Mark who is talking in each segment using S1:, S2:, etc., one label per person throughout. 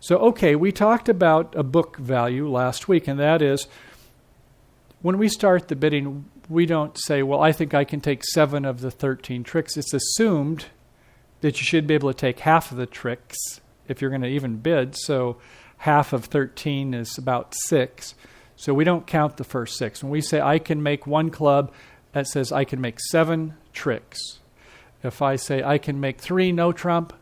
S1: So, okay, we talked about a book value last week, and that is when we start the bidding, we don't say, well, I think I can take 7 of the 13 tricks. It's assumed that you should be able to take half of the tricks if you're going to even bid. So half of 13 is about 6. So we don't count the first 6. When we say I can make one club, that says I can make 7 tricks. If I say I can make 3 no trump,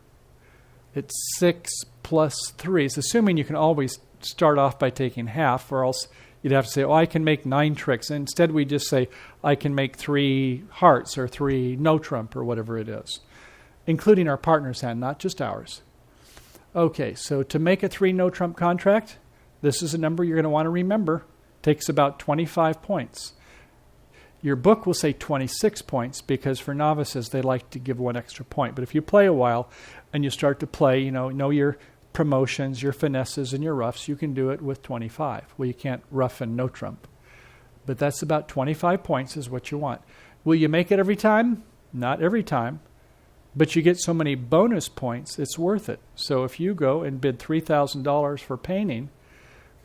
S1: it's 6 plus 3. It's assuming you can always start off by taking half, or else you'd have to say, oh, I can make 9 tricks. And instead we just say I can make 3 hearts or 3 no trump or whatever it is, including our partner's hand, not just ours. Okay, so to make a 3 no trump contract, this is a number you're going to want to remember. Takes about 25 points. Your book will say 26 points because for novices, they like to give 1 extra point. But if you play a while and you start to play, know your promotions, your finesses, and your roughs, you can do it with 25. Well, you can't rough and no trump. But that's about 25 points is what you want. Will you make it every time? Not every time. But you get so many bonus points, it's worth it. So if you go and bid $3,000 for painting,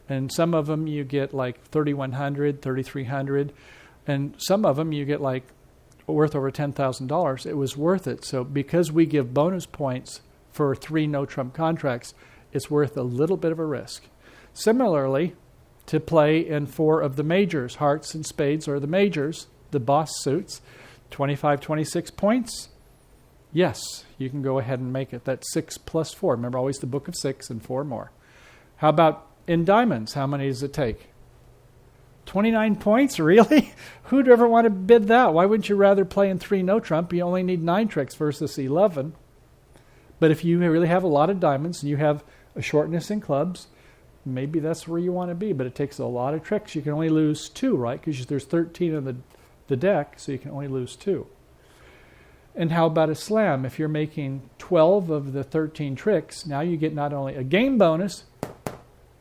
S1: and some of them you get like $3,100, $3,300, and some of them you get like worth over $10,000, it was worth it. So because we give bonus points for 3 no-trump contracts, it's worth a little bit of a risk. Similarly, to play in 4 of the majors, hearts and spades are the majors, the boss suits, 25, 26 points. Yes, you can go ahead and make it. That's 6 plus 4. Remember, always the book of 6 and 4 more. How about in diamonds? How many does it take? 29 points? Really? Who'd ever want to bid that? Why wouldn't you rather play in 3 no trump? You only need 9 tricks versus 11. But if you really have a lot of diamonds and you have a shortness in clubs, maybe that's where you want to be. But it takes a lot of tricks. You can only lose 2, right? Because there's 13 in the deck, so you can only lose 2. And how about a slam? If you're making 12 of the 13 tricks, now you get not only a game bonus,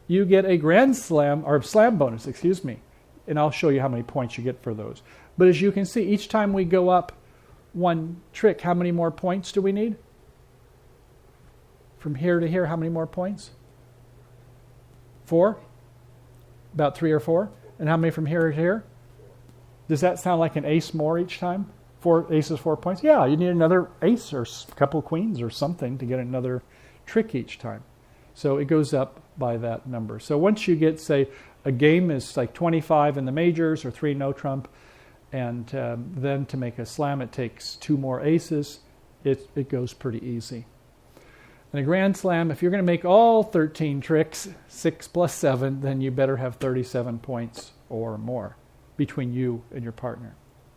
S1: you get a grand slam, or slam bonus, excuse me. And I'll show you how many points you get for those. But as you can see, each time we go up 1 trick, how many more points do we need? From here to here, how many more points? 4? About 3 or 4? And how many from here to here? Does that sound like an ace more each time? 4 aces, 4 points? Yeah, you need another ace or a couple queens or something to get another trick each time. So it goes up by that number. So once you get, say, a game is like 25 in the majors or 3 no trump, and then to make a slam it takes 2 more aces, it goes pretty easy. And a grand slam, if you're going to make all 13 tricks, 6 plus 7, then you better have 37 points or more between you and your partner.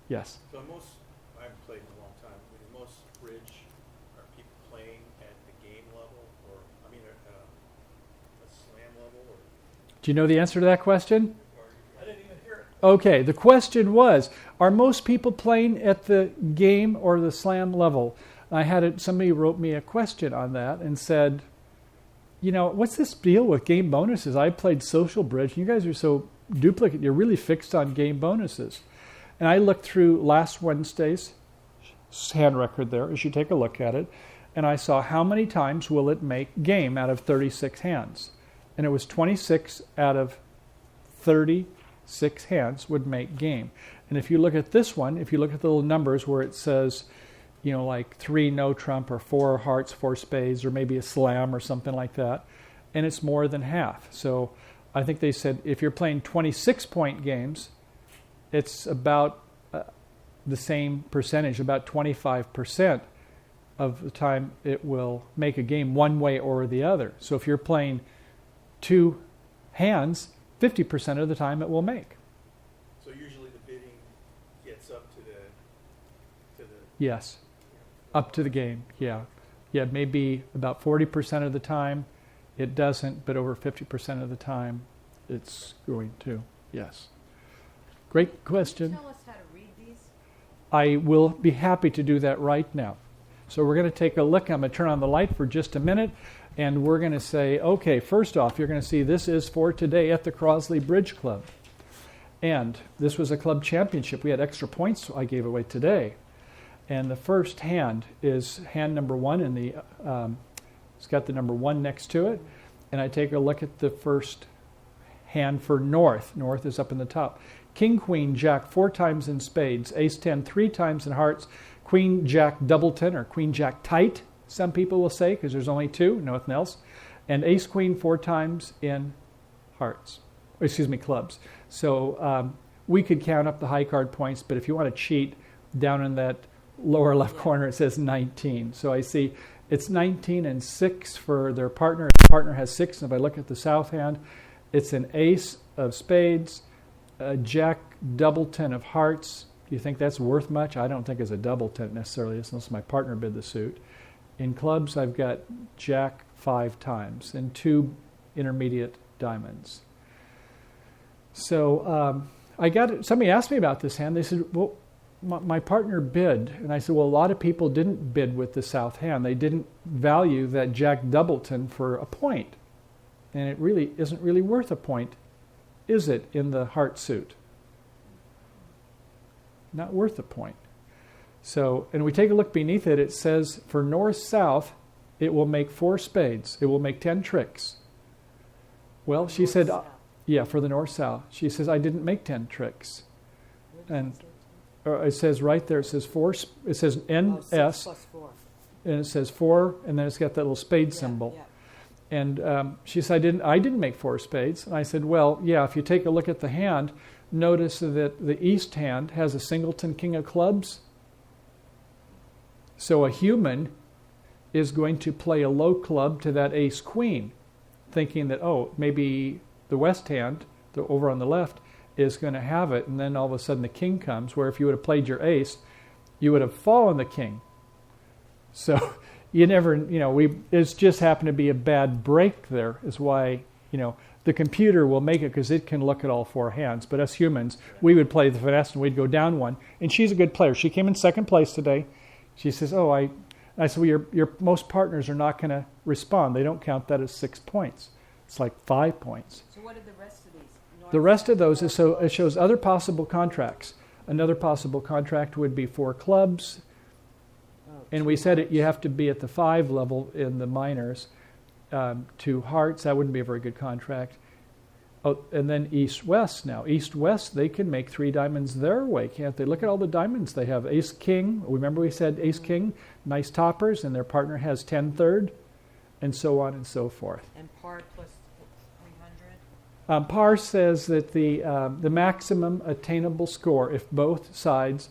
S1: Yes?
S2: So I haven't played in a long time. Most bridge, are people playing at the game level, or at a slam level? Or?
S1: Do you know the answer to that question?
S2: I didn't even hear it.
S1: Okay, the question was, are most people playing at the game or the slam level? I had somebody wrote me a question on that and said, what's this deal with game bonuses? I played social bridge, and you guys are so duplicate. You're really fixed on game bonuses. And I looked through last Wednesday's hand record there, as you take a look at it, and I saw how many times will it make game out of 36 hands. And it was 26 out of 36 hands would make game. And if you look at this one, if you look at the little numbers where it says, like 3 no trump or 4 hearts, 4 spades, or maybe a slam or something like that, and it's more than half. So I think they said if you're playing 26-point games, it's about the same percentage, about 25% of the time it will make a game one way or the other. So if you're playing 2 hands, 50% of the time it will make.
S2: So usually the bidding gets up to the
S1: Yes, up to the game, yeah. Yeah, maybe about 40% of the time it doesn't, but over 50% of the time it's going to, yes. Great question.
S3: Can you tell us how to read these?
S1: I will be happy to do that right now. So we're going to take a look. I'm going to turn on the light for just a minute, and we're going to say, okay, first off, you're going to see this is for today at the Crosley Bridge Club. And this was a club championship. We had extra points I gave away today. And the first hand is hand number 1, and it's got the number 1 next to it. and I take a look at the first hand for North. North is up in the top. King, Queen, Jack 4 times in spades, Ace 10 3 times in hearts, Queen, Jack doubleton, or Queen, Jack tight, some people will say, because there's only 2, nothing else, and Ace, Queen 4 times in hearts, clubs. So we could count up the high card points, but if you want to cheat, down in that lower left corner it says 19. So I see it's 19 and 6 for their partner. The partner has 6, and if I look at the south hand, it's an ace of spades, a jack double 10 of hearts. Do you think that's worth much? I don't think it's a double 10 necessarily, unless my partner bid the suit. In clubs, I've got jack 5 times and 2 intermediate diamonds. So somebody asked me about this hand. They said, well, my partner bid. And I said, well, a lot of people didn't bid with the south hand. They didn't value that jack doubleton for a point. And it really isn't really worth a point, is it, in the heart suit? Not worth a point. So, and we take a look beneath it, it says for north-south, it will make 4 spades. It will make 10 tricks. Well, she said, yeah, for the north-south. She says, I didn't make 10 tricks. And it says right there, it says 4, it says NS, and it says 4, and then it's got that little spade symbol. Yeah. And she said, I didn't make 4 spades. And I said, well, yeah, if you take a look at the hand, notice that the east hand has a singleton king of clubs. So a human is going to play a low club to that ace queen, thinking that, oh, maybe the west hand, over on the left, is going to have it. And then all of a sudden the king comes, where if you would have played your ace, you would have fallen the king. So you never, it's just happened to be a bad break there, is why, the computer will make it because it can look at all 4 hands. But us humans, we would play the finesse and we'd go down 1. And she's a good player. She came in second place today. She says, I said, well, your most partners are not going to respond. They don't count that as 6 points. It's like 5 points.
S3: So what are the rest of these?
S1: The rest of those, so it shows other possible contracts. Another possible contract would be 4 clubs. And we said you have to be at the 5 level in the minors. 2 hearts, that wouldn't be a very good contract. Oh, and then east-west now. East-west, they can make 3 diamonds their way, can't they? Look at all the diamonds they have. Ace-king, remember we said ace-king, nice toppers, and their partner has 10 third, and so on and so forth.
S3: And par plus 300?
S1: Par says that the maximum attainable score, if both sides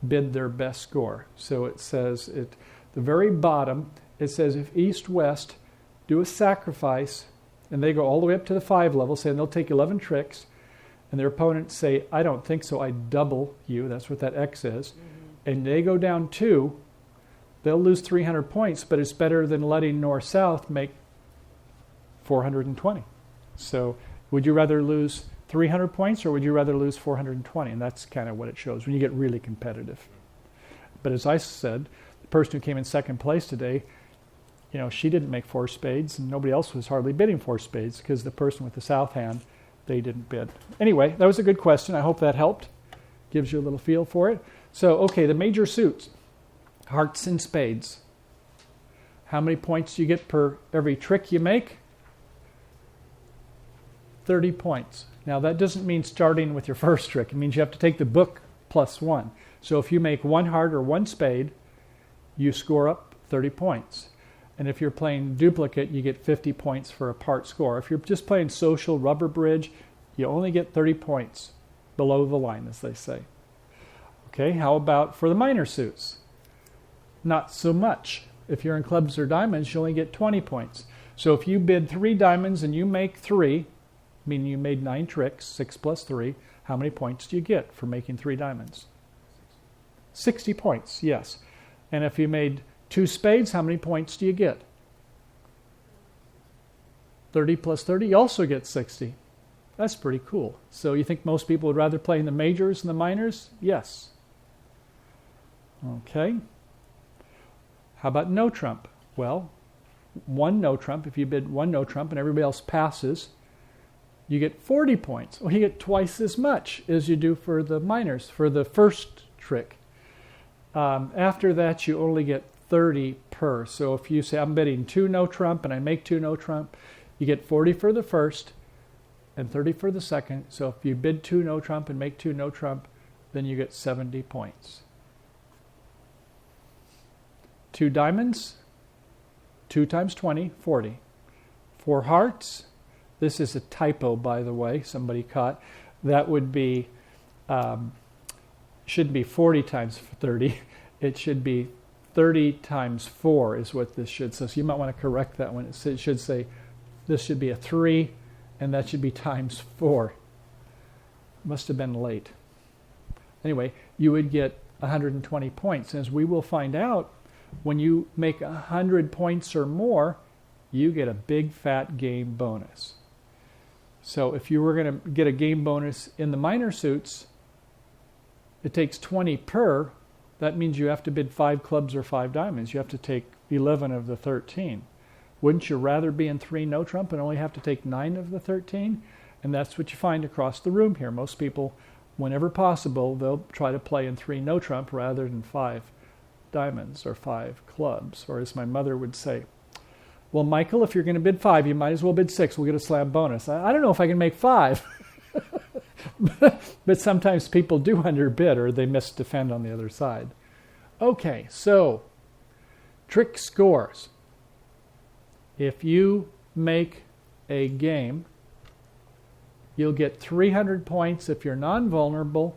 S1: bid their best score. So it says, at the very bottom, it says if east-west do a sacrifice, and they go all the way up to the 5 level, saying they'll take 11 tricks, and their opponents say, I don't think so, I double you, that's what that X is, and they go down 2, they'll lose 300 points, but it's better than letting north-south make 420. So would you rather lose 300 points, or would you rather lose 420? And that's kind of what it shows when you get really competitive. But as I said, the person who came in second place today, she didn't make 4 spades, and nobody else was hardly bidding 4 spades because the person with the south hand, they didn't bid. Anyway, that was a good question. I hope that helped. Gives you a little feel for it. So, okay, the major suits, hearts and spades. How many points do you get per every trick you make? 30 points. Now, that doesn't mean starting with your first trick. It means you have to take the book plus 1. So if you make 1 heart or 1 spade, you score up 30 points. And if you're playing duplicate, you get 50 points for a part score. If you're just playing social rubber bridge, you only get 30 points below the line, as they say. Okay, how about for the minor suits? Not so much. If you're in clubs or diamonds, you only get 20 points. So if you bid 3 diamonds and you make 3, meaning you made 9 tricks, 6 plus 3, how many points do you get for making 3 diamonds? 60 points, yes. And if you made 2 spades, how many points do you get? 30 plus 30, you also get 60. That's pretty cool. So you think most people would rather play in the majors than the minors? Yes. Okay. How about no trump? Well, 1 no trump, if you bid 1 no trump and everybody else passes, you get 40 points. Well, you get twice as much as you do for the minors, for the first trick. After that, you only get 30 per. So if you say, I'm bidding 2 no trump and I make 2 no trump, You get 40 for the first and 30 for the second. So if you bid 2 no trump and make 2 no trump, then you get 70 points. 2 diamonds, 2 times 20, 40. 4 hearts, this is a typo, by the way, somebody caught. That would be, should be 40 times 30. It should be 30 times 4 is what this should say. So you might want to correct that one. It should say this should be a 3, and that should be times 4. Must have been late. Anyway, you would get 120 points. As we will find out, when you make 100 points or more, you get a big fat game bonus. So if you were going to get a game bonus in the minor suits, it takes 20 per. That means you have to bid 5 clubs or 5 diamonds. You have to take 11 of the 13. Wouldn't you rather be in 3 no trump and only have to take 9 of the 13? And that's what you find across the room here. Most people, whenever possible, they'll try to play in 3 no trump rather than 5 diamonds or 5 clubs. Or as my mother would say, well, Michael, if you're going to bid 5, you might as well bid 6. We'll get a slam bonus. I don't know if I can make 5. But sometimes people do underbid or they misdefend on the other side. Okay, so trick scores. If you make a game, you'll get 300 points if you're non-vulnerable,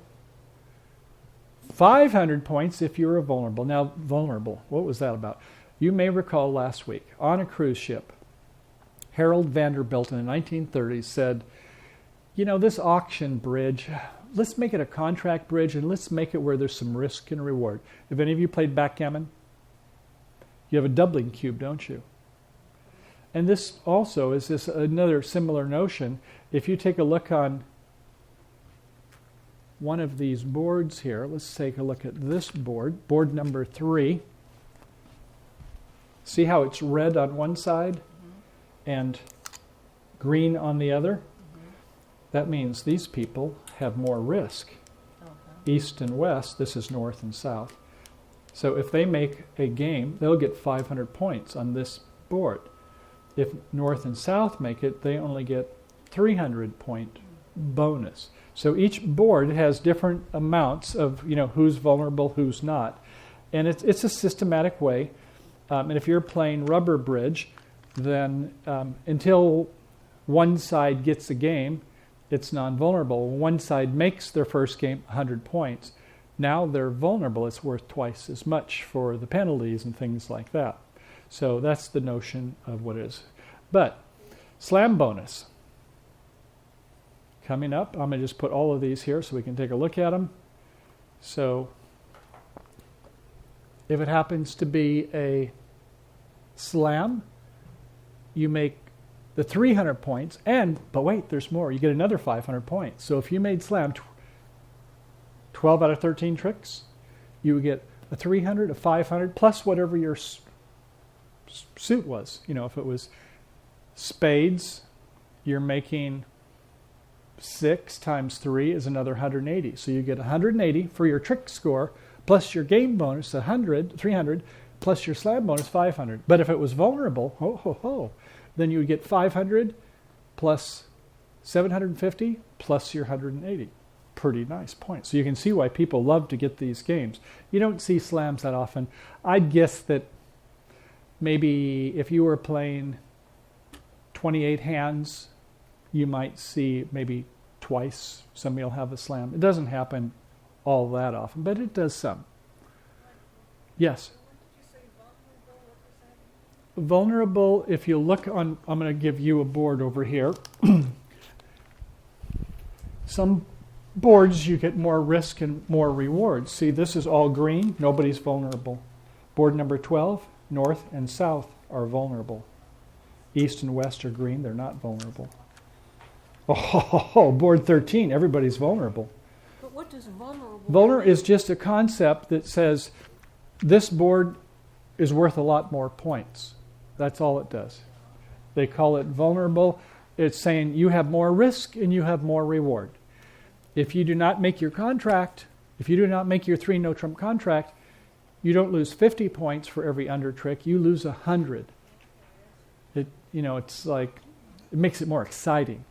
S1: 500 points if you're a vulnerable. Now, vulnerable, what was that about? You may recall last week, on a cruise ship, Harold Vanderbilt in the 1930s said, you know, this auction bridge, let's make it a contract bridge and let's make it where there's some risk and reward. Have any of you played backgammon? You have a doubling cube, don't you? And this also is this another similar notion. If you take a look on one of these boards here, let's take a look at this board, board number 3. See how it's red on one side and green on the other? That means these people have more risk. East and west, this is north and south. So if they make a game, they'll get 500 points on this board. If north and south make it, they only get 300 point bonus. So each board has different amounts of, you know, who's vulnerable, who's not. And it's a systematic way. And if you're playing rubber bridge, then until one side gets a game, it's non-vulnerable. One side makes their first game 100 points. Now they're vulnerable. It's worth twice as much for the penalties and things like that. So that's the notion of what it is. But slam bonus. Coming up, I'm going to just put all of these here so we can take a look at them. So if it happens to be a slam, you make the 300 points, but wait, there's more. You get another 500 points. So if you made slam 12 out of 13 tricks, you would get a 300, a 500, plus whatever your suit was. You know, if it was spades, you're making 6 times 3 is another 180. So you get 180 for your trick score, plus your game bonus, 300, plus your slam bonus, 500. But if it was vulnerable, then you would get 500 plus 750 plus your 180. Pretty nice points. So you can see why people love to get these games. You don't see slams that often. I'd guess that maybe if you were playing 28 hands, you might see maybe twice somebody will have a slam. It doesn't happen all that often, but it does some. Yes? Vulnerable, if you look on, I'm going to give you a board over here. Some boards you get more risk and more rewards. See, this is all green. Nobody's vulnerable. Board number 12, north and south are vulnerable. East and west are green. They're not vulnerable. Oh, board 13, everybody's vulnerable.
S3: But what does vulnerable
S1: Vulnerable is just a concept that says this board is worth a lot more points. That's all it does. They call it vulnerable. It's saying you have more risk and you have more reward. If you do not make your contract, if you do not make your 3 no trump contract, you don't lose 50 points for every under trick. You lose 100. It's like It makes it more exciting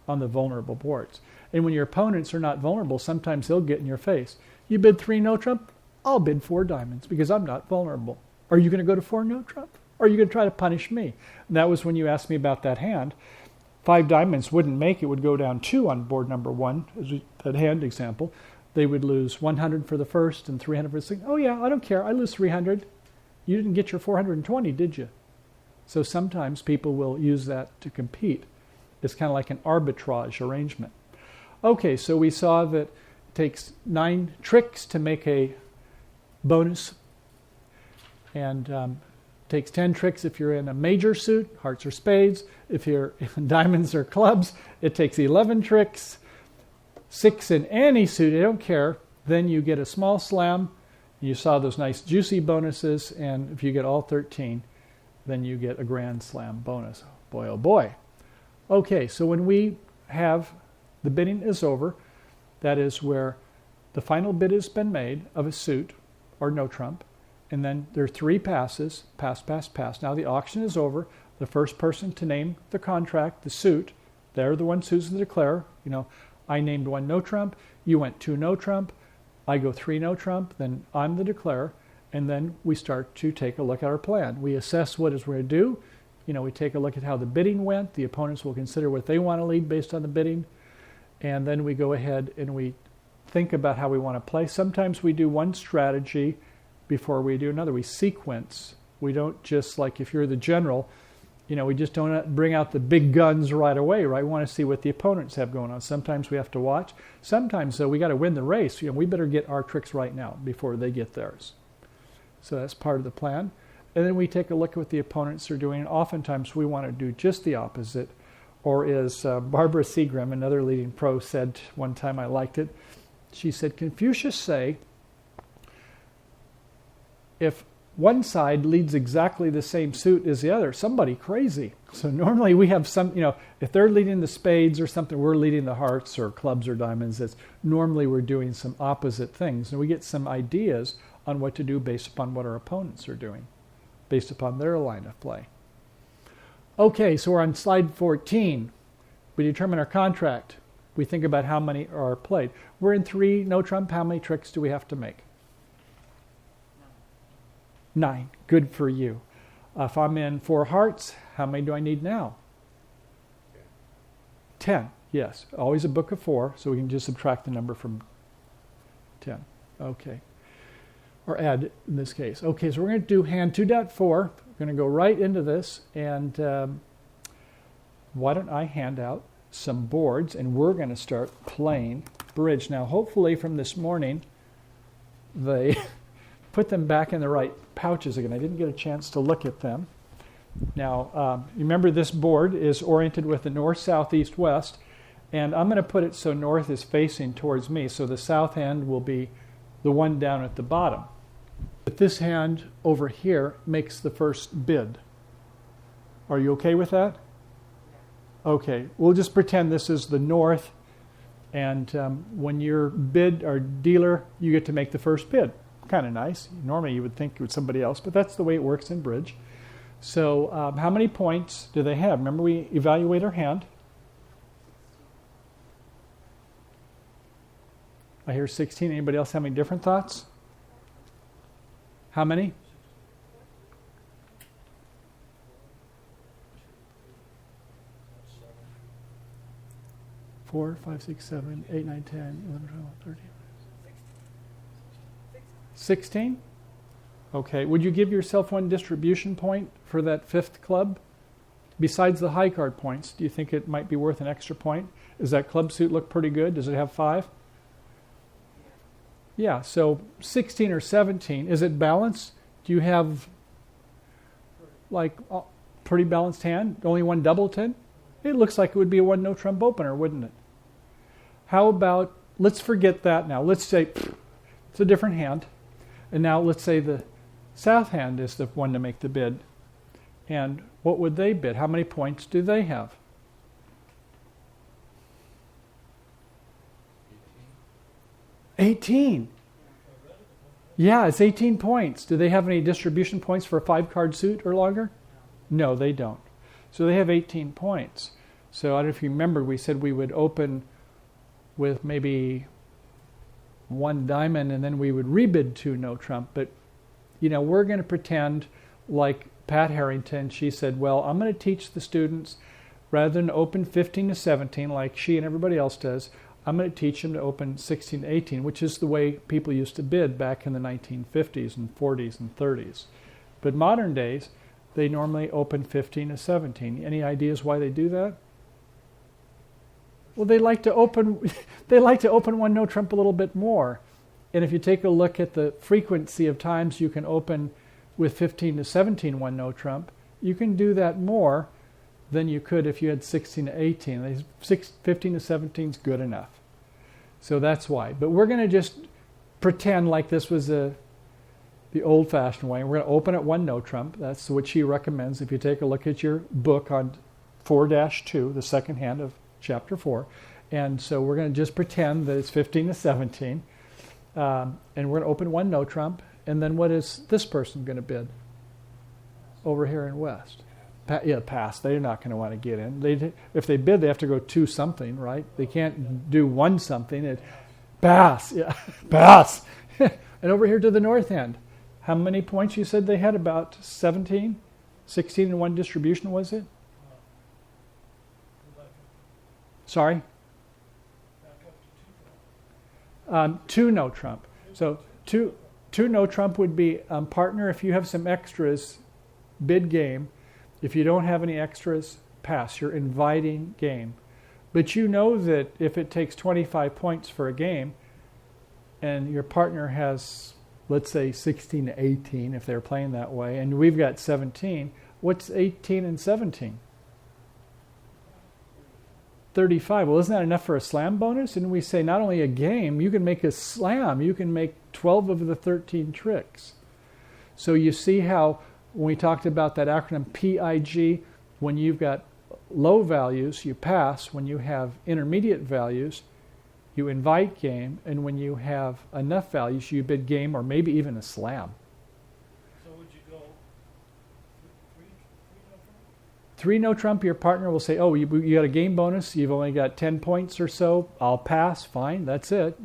S1: on the vulnerable boards. And when your opponents are not vulnerable, sometimes they'll get in your face. You bid 3 no trump, I'll bid 4 diamonds because I'm not vulnerable. Are you going to go to 4 no trump? Or are you going to try to punish me? And that was when you asked me about that hand. 5 diamonds wouldn't make it, would go down 2 on board number 1, as that hand example. They would lose 100 for the first and 300 for the second. Oh yeah, I don't care. I lose 300. You didn't get your 420, did you? So sometimes people will use that to compete. It's kind of like an arbitrage arrangement. Okay, so we saw that it takes 9 tricks to make a bonus, and takes 10 tricks if you're in a major suit, hearts or spades. If you're in diamonds or clubs, it takes 11 tricks. 6 in any suit, I don't care. Then you get a small slam. You saw those nice juicy bonuses, and if you get all 13, then you get a grand slam bonus. Boy, oh boy. Okay, so when we have the bidding is over, that is where the final bid has been made of a suit or no trump, and then there are 3 passes, pass, pass, pass. Now the auction is over. The first person to name the contract, the suit, they're the ones who's the declarer. You know, I named 1 no trump, you went 2 no trump, I go 3 no trump, then I'm the declarer, and then we start to take a look at our plan. We assess what is we're going to do. You know, we take a look at how the bidding went. The opponents will consider what they want to lead based on the bidding. And then we go ahead and we think about how we want to play. Sometimes we do one strategy before we do another. We sequence. We don't just, like if you're the general, you know, we just don't bring out the big guns right away, right? We want to see what the opponents have going on. Sometimes we have to watch. Sometimes, though, we got to win the race. You know, we better get our tricks right now before they get theirs. So that's part of the plan. And then we take a look at what the opponents are doing. And oftentimes we want to do just the opposite. Or as Barbara Seagram, another leading pro, said one time, I liked it. She said, Confucius say, if one side leads exactly the same suit as the other, somebody crazy. So normally we have some, you know, if they're leading the spades or something, we're leading the hearts or clubs or diamonds. It's normally we're doing some opposite things. And we get some ideas on what to do based upon what our opponents are doing, based upon their line of play. Okay, so we're on slide 14. We determine our contract. We think about how many are played. We're in 3 no trump. How many tricks do we have to make? 9. Good for you. If I'm in 4 hearts, how many do I need now? 10. Yes, always a book of 4, so we can just subtract the number from 10. Okay. Or add in this case. Okay, so we're going to do hand 2.4. We're going to go right into this, and why don't I hand out some boards, and we're going to start playing bridge. Now, hopefully from this morning, they put them back in the right pouches again. I didn't get a chance to look at them. Now, remember this board is oriented with the north, south, east, west, and I'm going to put it so north is facing towards me, so the south hand will be the one down at the bottom. But this hand over here makes the first bid. Are you okay with that? Okay, we'll just pretend this is the north, and when you're bid or dealer, you get to make the first bid. Kind of nice. Normally you would think it was somebody else, but that's the way it works in bridge. So how many points do they have? Remember, we evaluate our hand. I hear 16. Anybody else have any different thoughts? How many? 4, 5, 6, 7, 8, 9, 10, 11, 12, 13. 16? Okay. Would you give yourself 1 distribution point for that 5th club? Besides the high card points, do you think it might be worth an extra point? Does that club suit look pretty good? Does it have 5? Yeah, so 16 or 17. Is it balanced? Do you have like a pretty balanced hand? Only 1 doubleton? It looks like it would be a 1 no trump opener, wouldn't it? How about, let's forget that now. Let's say it's a different hand. And now let's say the south hand is the one to make the bid. And what would they bid? How many points do they have? 18. Yeah, it's 18 points. Do they have any distribution points for a 5-card suit or longer? No, they don't. So they have 18 points. So I don't know if you remember, we said we would open with maybe one diamond and then we would rebid 2 no trump. But, we're going to pretend like Pat Harrington. She said, well, I'm going to teach the students, rather than open 15 to 17 like she and everybody else does, I'm going to teach them to open 16 to 18, which is the way people used to bid back in the 1950s and 40s and 30s. But modern days, they normally open 15 to 17. Any ideas why they do that? Well, they like to open one no trump a little bit more. And if you take a look at the frequency of times you can open with 15 to 17 one no trump, you can do that more than you could if you had 16 to 18. 15 to 17 is good enough. So that's why. But we're going to just pretend like this was the old-fashioned way. We're going to open at one no trump. That's what she recommends. If you take a look at your book on 4-2, the second hand of chapter 4. And so we're going to just pretend that it's 15 to 17. And we're going to open one no trump. And then what is this person going to bid? Over here in West. Pass. They're not going to want to get in. If they bid, they have to go 2 something, right? They can't do 1 something. Pass. Yeah, pass. And over here to the north end, how many points you said they had? About 17? 16 in one distribution, was it? Sorry? 2 no trump. So two no trump would be partner. If you have some extras, bid game. If you don't have any extras, pass. You're inviting game. But you know that if it takes 25 points for a game and your partner has, let's say, 16 to 18 if they're playing that way, and we've got 17, what's 18 and 17? 35. Well, isn't that enough for a slam bonus? And we say not only a game, you can make a slam. You can make 12 of the 13 tricks. So you see how when we talked about that acronym PIG, when you've got low values, you pass. When you have intermediate values, you invite game. And when you have enough values, you bid game or maybe even a slam.
S2: So would you go
S1: 3 no trump, your partner will say, oh, you got a game bonus. You've only got 10 points or so. I'll pass. Fine. That's it.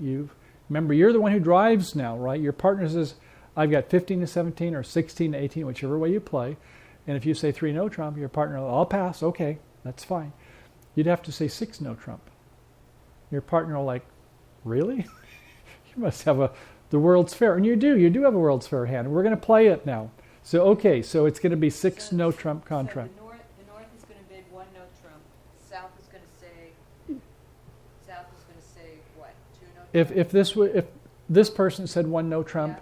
S1: Remember, you're the one who drives now, right? Your partner says, I've got 15 to 17 or 16 to 18, whichever way you play. And if you say 3 no trump, your partner will, I'll pass. Okay, that's fine. You'd have to say 6 no trump. Your partner will really? You must have the World's Fair. And you do have a World's Fair hand. We're going to play it now. So it's going to be 6 no trump contract.
S3: So the north is going to bid 1 no trump. South is going to say what? 2 no trump?
S1: If this person said 1 no trump,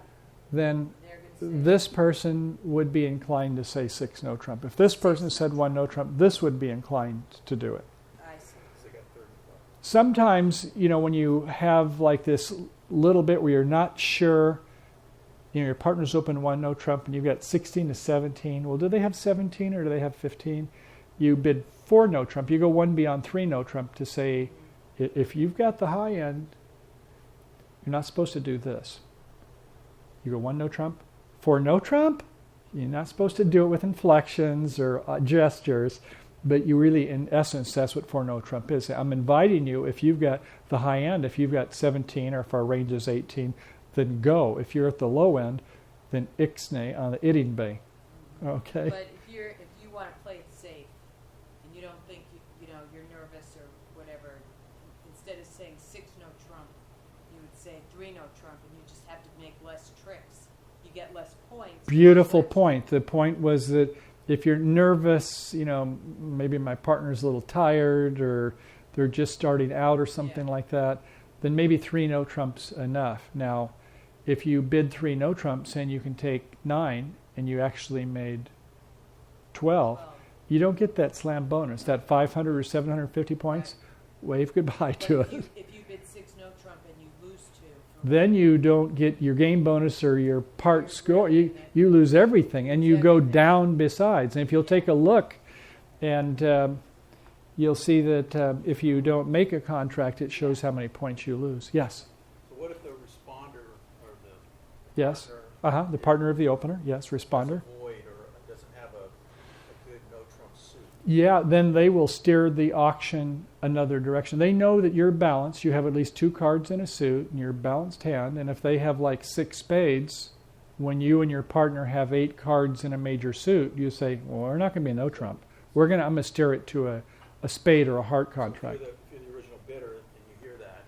S1: then this person would be inclined to say 6 no trump. If this person said 1 no trump, this would be inclined to do it.
S3: I see.
S2: So they got 35.
S1: Sometimes, when you have this little bit where you're not sure, your partner's open 1 no trump and you've got 16 to 17. Well, do they have 17 or do they have 15? You bid 4 no trump. You go 1 beyond 3 no trump to say, if you've got the high end, you're not supposed to do this. You go 1 no trump, 4 no trump. You're not supposed to do it with inflections or gestures, but you really, in essence, that's what 4 no trump is. I'm inviting you, if you've got the high end, if you've got 17 or if our range is 18, then go. If you're at the low end, then ixnay on the iding bay. Okay.
S3: But if you want to play it safe and you don't think you're nervous or whatever, instead of saying 6 no trump, you would say 3 no trump, and you just have to make less tricks. You get less points.
S1: Beautiful point. The point was that if you're nervous, maybe my partner's a little tired or they're just starting out or something like that, then maybe 3 no trumps enough. Now, if you bid 3 no trumps and you can take 9 and you actually made 12, you don't get that slam bonus, that 500 or 750 points. Right. Wave goodbye to it.
S3: If you bid 6 no trump and you lose 2,
S1: then you don't get your game bonus or your part score. You lose everything, and you go down besides. And if you'll take a look, and you'll see that if you don't make a contract, it shows how many points you lose. Yes?
S2: So what if the responder or the
S1: Yes.
S2: partner
S1: The partner of the opener. Yes, responder.
S2: doesn't void or doesn't have a good no trump suit.
S1: Yeah, then they will steer the auction another direction. They know that you're balanced. You have at least 2 cards in a suit and you're balanced hand. And if they have like 6 spades, when you and your partner have 8 cards in a major suit, you say, well, we're not going to be a no trump. I'm going to steer it to a spade or a heart contract.
S2: So if you're the original bidder and you hear that,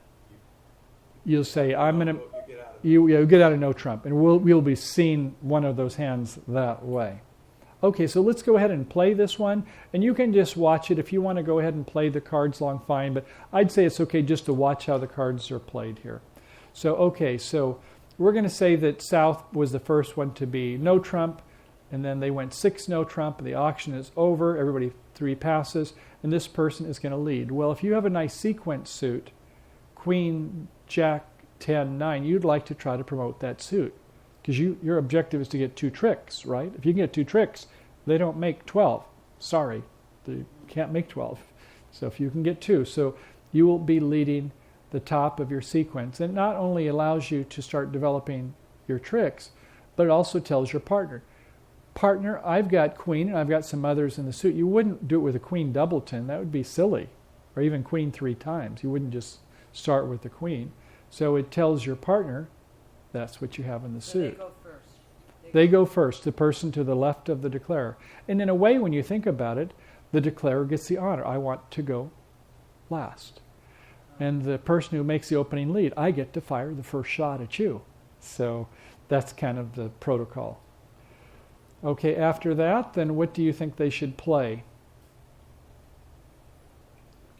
S1: You'll say, I'm going to,
S2: you get out of it.
S1: you get out of no trump. And we'll be seeing one of those hands that way. Okay, so let's go ahead and play this one. And you can just watch it. If you want to go ahead and play the cards along, fine. But I'd say it's okay just to watch how the cards are played here. So, okay, so we're going to say that South was the first one to be no trump. And then they went 6 no trump. The auction is over. Everybody 3 passes. And this person is going to lead. Well, if you have a nice sequence suit, Queen, Jack, 10, 9, you'd like to try to promote that suit. Because your objective is to get 2 tricks, right? If you can get 2 tricks, they don't make 12. Sorry, they can't make 12. So if you can get 2, so you will be leading the top of your sequence. And it not only allows you to start developing your tricks, but it also tells your partner, I've got queen and I've got some others in the suit. You wouldn't do it with a queen doubleton. That would be silly. Or even queen 3 times. You wouldn't just start with the queen. So it tells your partner that's what you have in the suit.
S3: They go first.
S1: They go first, the person to the left of the declarer. And in a way, when you think about it, the declarer gets the honor. I want to go last. And the person who makes the opening lead, I get to fire the first shot at you. So that's kind of the protocol. Okay, after that, then what do you think they should play?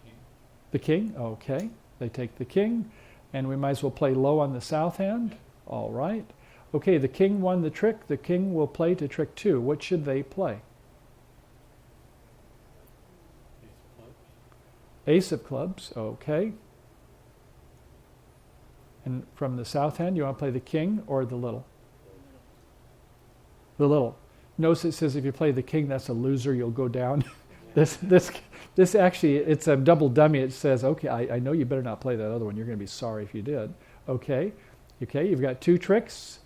S2: King.
S1: The king? Okay. They take the king, and we might as well play low on the south hand. All right. Okay, the king won the trick. The king will play to trick 2. What should they play? Ace of clubs. Okay. And from the south hand, you want to play the king or the little? The little. Notice it says if you play the king, that's a loser. You'll go down. This actually, it's a double dummy. It says, okay, I know you better not play that other one. You're going to be sorry if you did. Okay. Okay, you've got 2 tricks.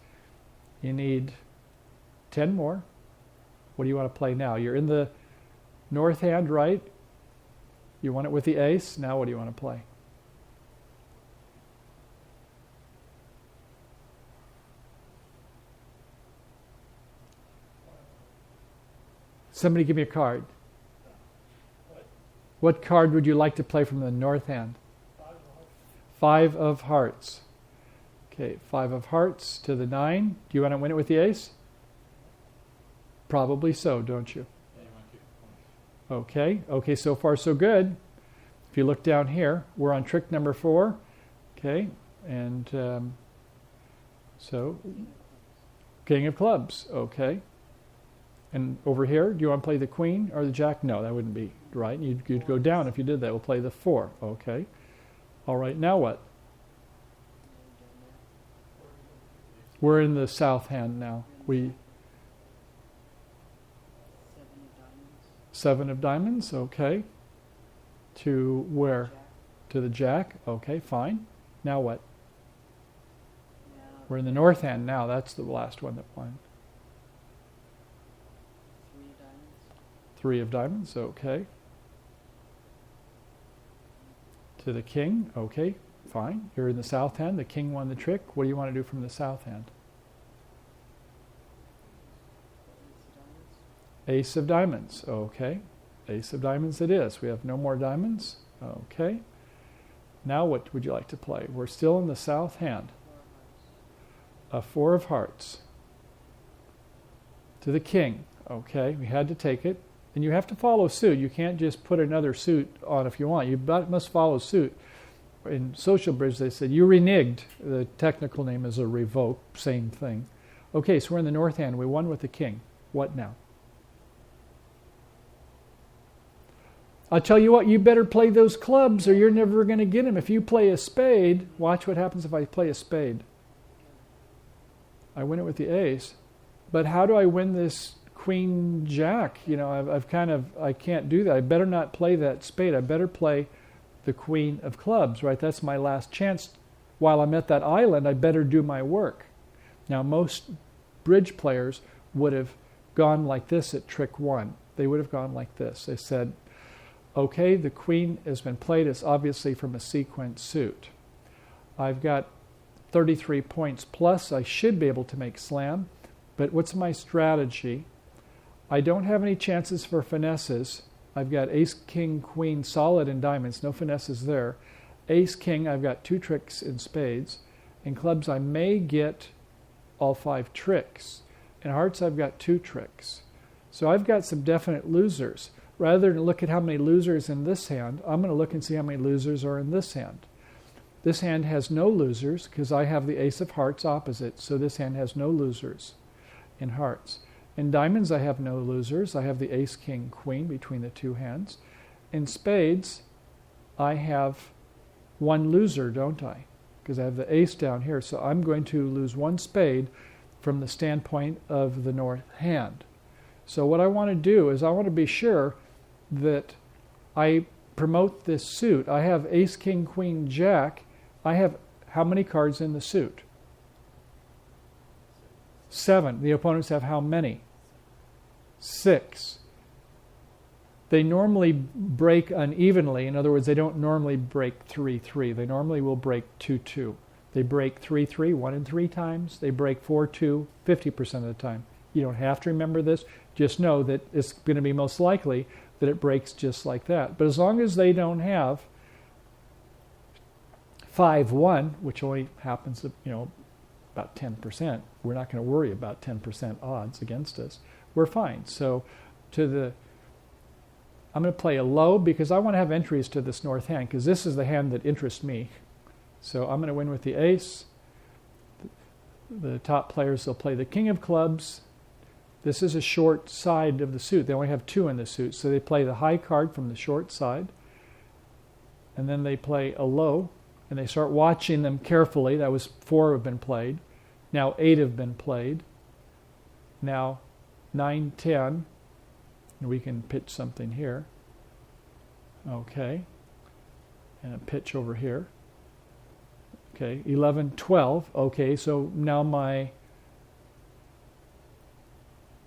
S1: You need 10 more. What do you want to play now? You're in the north hand, right? You want it with the ace. Now what do you want to play? Somebody give me a card. What card would you like to play from the north hand? 5 of hearts. Okay, 5 of hearts to the 9. Do you want to win it with the ace? Probably so, don't you? Okay, so far so good. If you look down here, we're on trick number 4. Okay, and so king of clubs. Okay. And over here, do you want to play the queen or the jack? No, that wouldn't be right. You'd go down if you did that. We'll play the 4. Okay. All right, now what? We're in the south hand now. 7 of diamonds. Okay. To where?
S3: Jack.
S1: To the jack. Okay, fine. Now what? We're in the north hand now. That's the last one that won. 3 of diamonds. Okay. To the king. Okay, fine. You're in the south hand. The king won the trick. What do you want to do from the south hand? Ace of diamonds. Okay. Ace of diamonds it is. We have no more diamonds. Okay. Now what would you like to play? We're still in the south hand. A 4 of hearts. To the king. Okay, we had to take it. And you have to follow suit. You can't just put another suit on if you want. You must follow suit. In Social Bridge, they said, you reneged. The technical name is a revoke. Same thing. Okay, so we're in the north hand. We won with the king. What now? I'll tell you what, you better play those clubs or you're never going to get them. If you play a spade, watch what happens if I play a spade. I win it with the ace. But how do I win this queen jack? You know, I can't do that. I better not play that spade. I better play the queen of clubs, right? That's my last chance. While I'm at that island, I better do my work. Now, most bridge players would have gone like this at trick 1. they would have gone like this. They said, okay, the queen has been played. It's obviously from a sequence suit. I've got 33 points plus. I should be able to make slam. But what's my strategy? I don't have any chances for finesses. I've got ace, king, queen, solid in diamonds. No finesses there. Ace, king, I've got 2 tricks in spades. In clubs, I may get all 5 tricks. In hearts, I've got 2 tricks. So I've got some definite losers. Rather than look at how many losers in this hand, I'm going to look and see how many losers are in this hand. This hand has no losers because I have the ace of hearts opposite, so this hand has no losers in hearts. In diamonds, I have no losers. I have the ace, king, queen between the 2 hands. In spades, I have 1 loser, don't I? Because I have the ace down here, so I'm going to lose 1 spade from the standpoint of the north hand. So what I want to do is I want to be sure that I promote this suit. I have ace, king, queen, jack. I have how many cards in the suit? 7. The opponents have how many? 6. They normally break unevenly. In other words, they don't normally break 3-3. They normally will break 2-2. They break 3-3 1 in 3 times. They break 4-2 50% of the time. You don't have to remember this. Just know that it's going to be most likely that it breaks just like that. But as long as they don't have 5-1, which only happens, about 10%, we're not going to worry about 10% odds against us. We're fine. So I'm going to play a low because I want to have entries to this north hand because this is the hand that interests me. So I'm going to win with the ace. The top players will play the king of clubs. This is a short side of the suit. They only have 2 in the suit. So they play the high card from the short side. And then they play a low. And they start watching them carefully. That was 4 have been played. Now 8 have been played. Now 9, 10. And we can pitch something here. Okay. And a pitch over here. Okay, 11, 12. Okay, so now my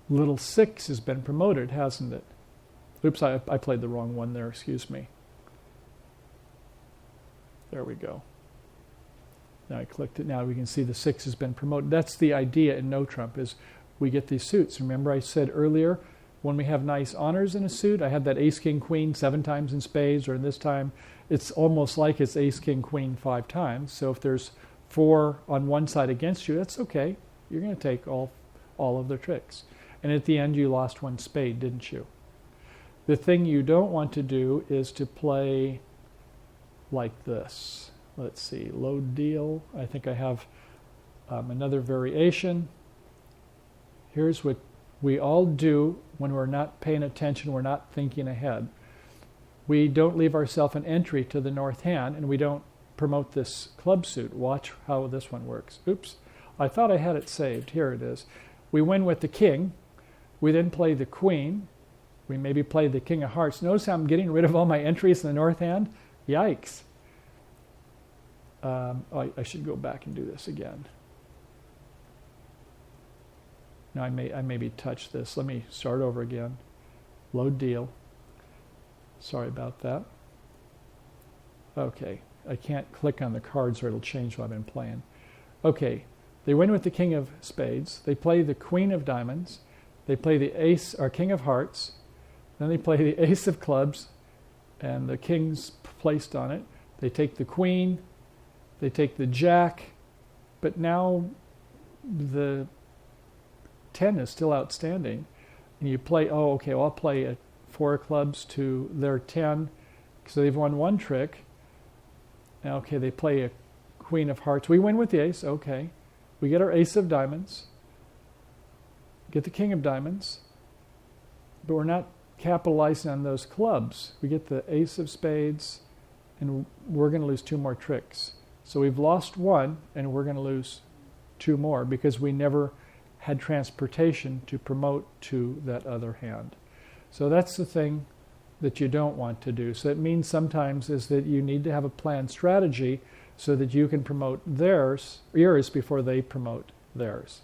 S1: little 6 has been promoted, hasn't it? Oops, I played the wrong one there, excuse me. There we go. Now I clicked it. Now we can see the 6 has been promoted. That's the idea in Notrump is we get these suits. Remember I said earlier, when we have nice honors in a suit, I had that ace, king, queen 7 times in spades, or in this time, it's almost like it's ace, king, queen 5 times. So if there's 4 on one side against you, that's okay. You're going to take all of their tricks. And at the end, you lost 1 spade, didn't you? The thing you don't want to do is to play like this. Let's see, low deal. I think I have another variation. Here's what we all do when we're not paying attention, we're not thinking ahead. We don't leave ourselves an entry to the north hand, and we don't promote this club suit. Watch how this one works. Oops, I thought I had it saved. Here it is. We win with the king. We then play the queen. We maybe play the king of hearts. Notice how I'm getting rid of all my entries in the north hand? Yikes. I should go back and do this again. Now I maybe touch this. Let me start over again. Load deal. Sorry about that. Okay, I can't click on the cards or it'll change what I've been playing. Okay, they win with the king of spades. They play the queen of diamonds. They play the ace or king of hearts. Then they play the ace of clubs, and the king's placed on it. They take the queen. They take the jack, but now the 10 is still outstanding. And you play, oh, okay, well, I'll play a 4 clubs to their 10, so they've won 1 trick. Now, okay, they play a queen of hearts. We win with the ace, okay. We get our ace of diamonds, get the king of diamonds, but we're not capitalizing on those clubs. We get the ace of spades, and we're going to lose 2 more tricks. So we've lost 1, and we're going to lose 2 more because we never had transportation to promote to that other hand. So that's the thing that you don't want to do. So it means sometimes is that you need to have a planned strategy so that you can promote yours before they promote theirs.